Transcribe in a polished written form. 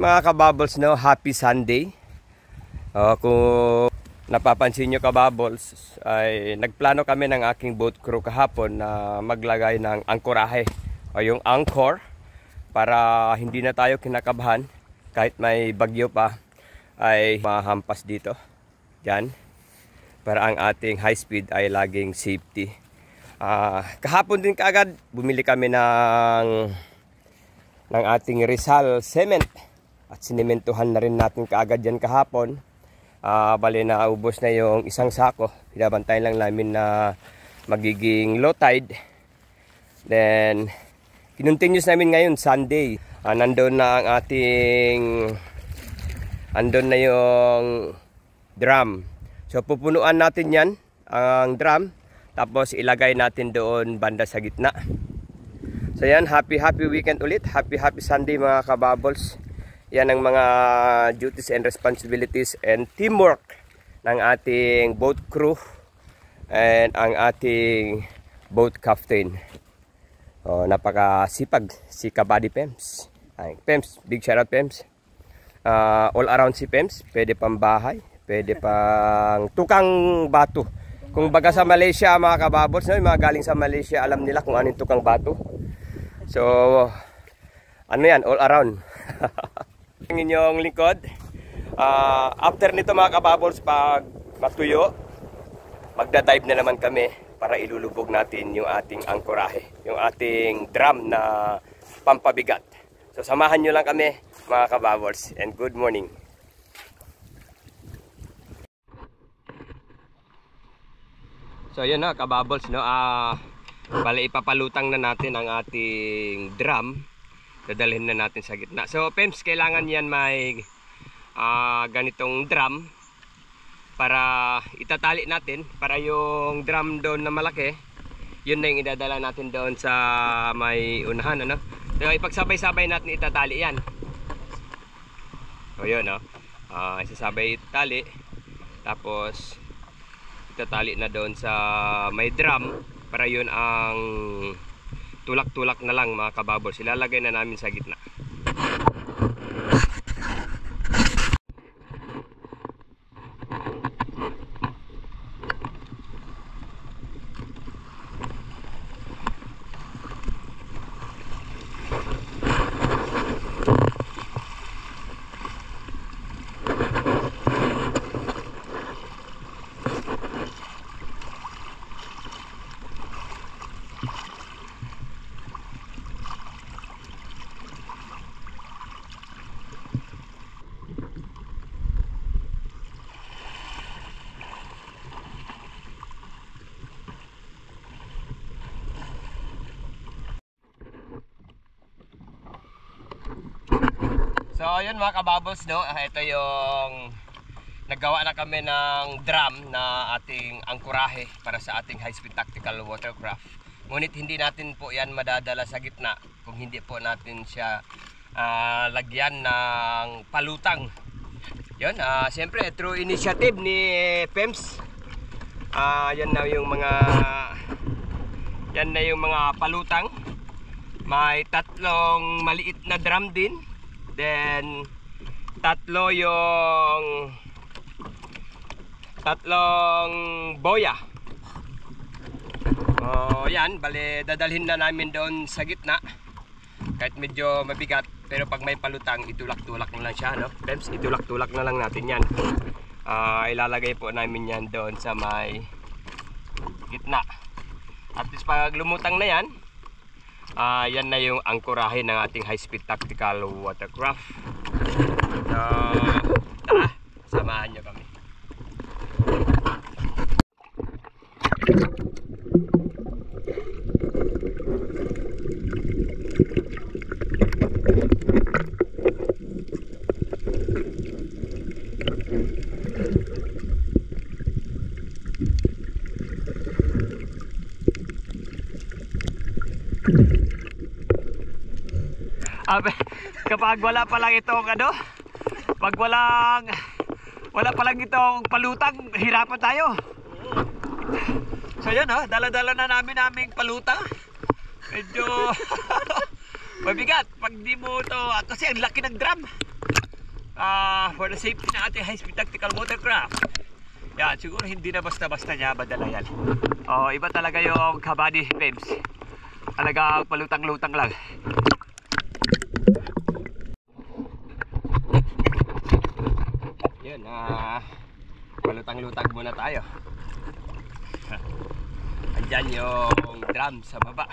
Mga kabubbles, no, happy Sunday. Kung napapansin nyo kabubbles, ay nagplano kami ng aking boat crew kahapon na maglagay ng angkorahe o yung anchor para hindi na tayo kinakabahan kahit may bagyo pa ay mahampas dito. Yan. Para ang ating high speed ay laging safety. Kahapon din kaagad bumili kami ng ating Rizal cement at sinimentuhan na rin natin kaagad yan kahapon. Bali na ubos na yung isang sako. Binabantayan lang namin na magiging low tide. Then kinontinuous namin ngayon Sunday. Nandun na yung drum. So pupunuan natin yan ang drum. Tapos ilagay natin doon banda sa gitna. So yan, happy weekend ulit. Happy Sunday mga kabubbles. Yan ang mga duties and responsibilities and teamwork ng ating boat crew and ang ating boat captain. Napakasipag si Kabady Pems. Pems, big shout out Pems. All around si Pems, pwede pang bahay, pwede pang tukang bato. Kung baga sa Malaysia mga kabubbles, no, mga galing sa Malaysia alam nila kung anong tukang bato. So ano yan, all around. Ang inyong lingkod. After nito mga kabubbles, pag matuyo, magdadive na naman kami para ilulubog natin yung ating angkorahe, yung ating drum na pampabigat. So samahan nyo lang kami mga kabubbles, and good morning. So yun na kabubbles, no? Bale ipapalutang na natin ang ating drum. Dadalhin na natin sa gitna. So Pems, kailangan yan may ganitong drum para itatali natin, para yung drum doon na malaki, yun na yung idadala natin doon sa may unahan, ano? So ipagsabay-sabay natin itatali yan. So yun, no? Isasabay itali, tapos itatali na doon sa may drum para yun ang tulak-tulak na lang mga kabubbles. Ilalagay na namin sa gitna. So ayun mga kabubbles, no? Ito yung naggawa na kami ng drum na ating angkorahe para sa ating high speed tactical watercraft. Ngunit hindi natin po yan madadala sa gitna kung hindi po natin siya lagyan ng palutang. Yun, siyempre through initiative ni Pems, yan na yung mga palutang. May tatlong maliit na drum din. Then tatlong boya. Yan, bale dadalhin na namin doon sa gitna. Kahit medyo mabigat, pero pag may palutang, itulak-tulak na lang siya, no? Pems, itulak-tulak na lang natin yan. Ilalagay po namin yan doon sa may gitna. At least pag lumutang na yan, yan na yung angkorahe ng ating high speed tactical watercraft. So tara, samahan nyo kami. Kapag wala pa lang itong pag wala pa lang itong palutang, hirapan tayo. So yun, dala-dala na namin aming palutang. Medyo mabigat pag di mo to, kasi ang laki ng drum. for the safety na ating high-speed tactical motorcraft. Yan, siguro hindi na basta-basta niya madala yan. Iba talaga yung kabady Pebs. Talagang palutang-lutang lang. Yun, palutang-lutang muna tayo. Andyan yung drum sa baba.